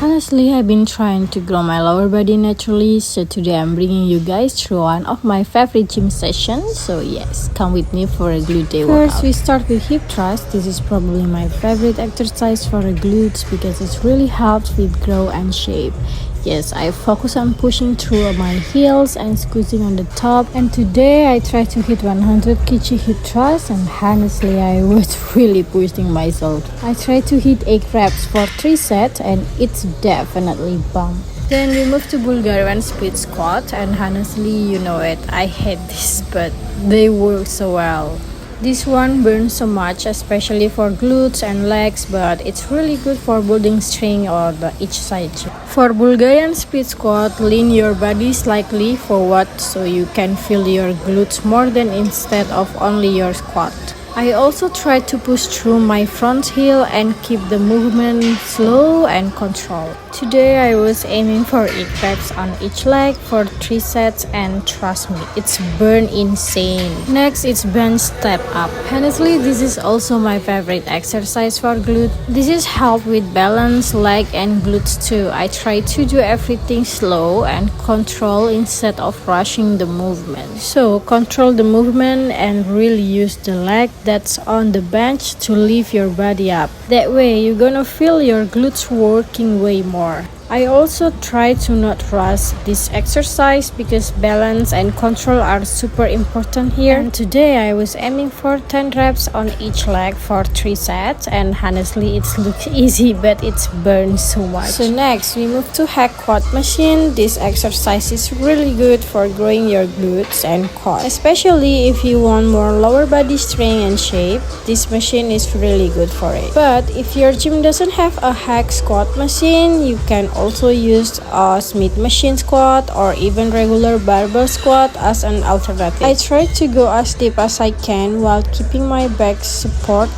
Honestly, I've been trying to grow my lower body naturally, so today I'm bringing you guys through one of my favorite gym sessions. So yes, come with me for a glute day workout. First, we start with hip thrust. This is probably my favorite exercise for the glutes because it really helps with growth and shape. Yes, I focus on pushing through my heels and squeezing on the top. And today I try to hit 100 kg hip thrust, and honestly I was really pushing myself. I try to hit 8 reps for 3 sets and it's definitely bomb. Then we move to Bulgarian split squat, and honestly, you know it, I hate this, but they work so well. This one burns so much, especially for glutes and legs, but it's really good for building strength or each side. For Bulgarian split squat, lean your body slightly forward so you can feel your glutes more than instead of only your squat. I also try to push through my front heel and keep the movement slow and controlled. Today I was aiming for 8 reps on each leg for 3 sets, and trust me, it's burn insane. Next, it's bench step up. Honestly, this is also my favorite exercise for glute. This is help with balance, leg and glutes too. I try to do everything slow and control instead of rushing the movement. So control the movement and really use the leg that's on the bench to lift your body up. That way you're gonna feel your glutes working way more. I also try to not rush this exercise because balance and control are super important here. And today I was aiming for 10 reps on each leg for 3 sets, and honestly it looks easy but it's burned so much. So next we move to hack quad machine. This exercise is really good for growing your glutes and quads, especially if you want more lower body strength and shape. This machine is really good for it. But if your gym doesn't have a hack squat machine, you can also use a Smith machine squat or even regular barbell squat as an alternative. I try to go as deep as I can while keeping my back support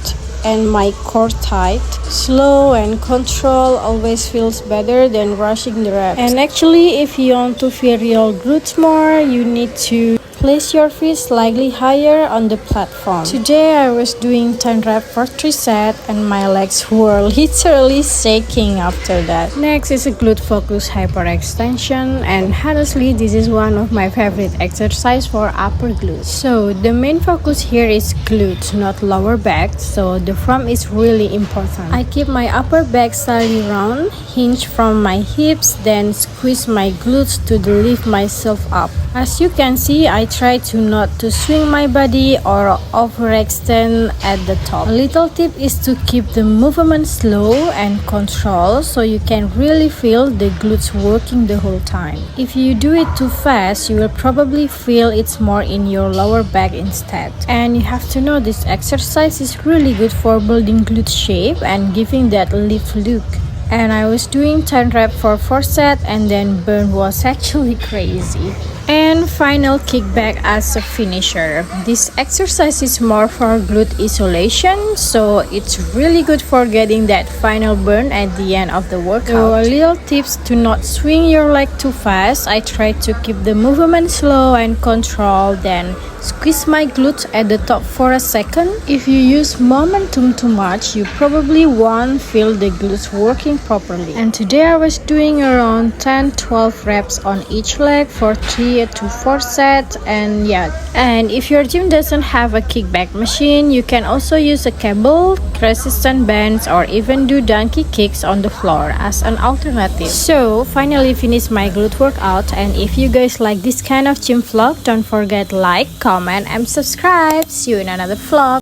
and my core tight. Slow and control always feels better than rushing the reps. And actually, if you want to feel your glutes more, you need to place your feet slightly higher on the platform. Today I was doing 10 reps for 3 sets and my legs were literally shaking after that. Next is a glute focus hyperextension, and honestly this is one of my favorite exercise for upper glutes. So the main focus here is glutes, not lower back, so the front is really important. I keep my upper back slightly round, hinge from my hips, then squeeze my glutes to lift myself up. As you can see, I try to not to swing my body or overextend at the top. A little tip is to keep the movement slow and controlled so you can really feel the glutes working the whole time. If you do it too fast, you will probably feel it's more in your lower back instead. And you have to know this exercise is really good for building glute shape and giving that lift look. And I was doing 10 reps for 4 sets, and then burn was actually crazy. And final kickback as a finisher. This exercise is more for glute isolation, so it's really good for getting that final burn at the end of the workout. So a little tips to not swing your leg too fast. I try to keep the movement slow and controlled, then squeeze my glutes at the top for a second. If you use momentum too much, you probably won't feel the glutes working properly. And today I was doing around 10-12 reps on each leg for 3 to 4 sets, and if your gym doesn't have a kickback machine, you can also use a cable, resistant bands, or even do donkey kicks on the floor as an alternative. So finally finished my glute workout, and if you guys like this kind of gym vlog, don't forget like, comment and subscribe. See you in another vlog.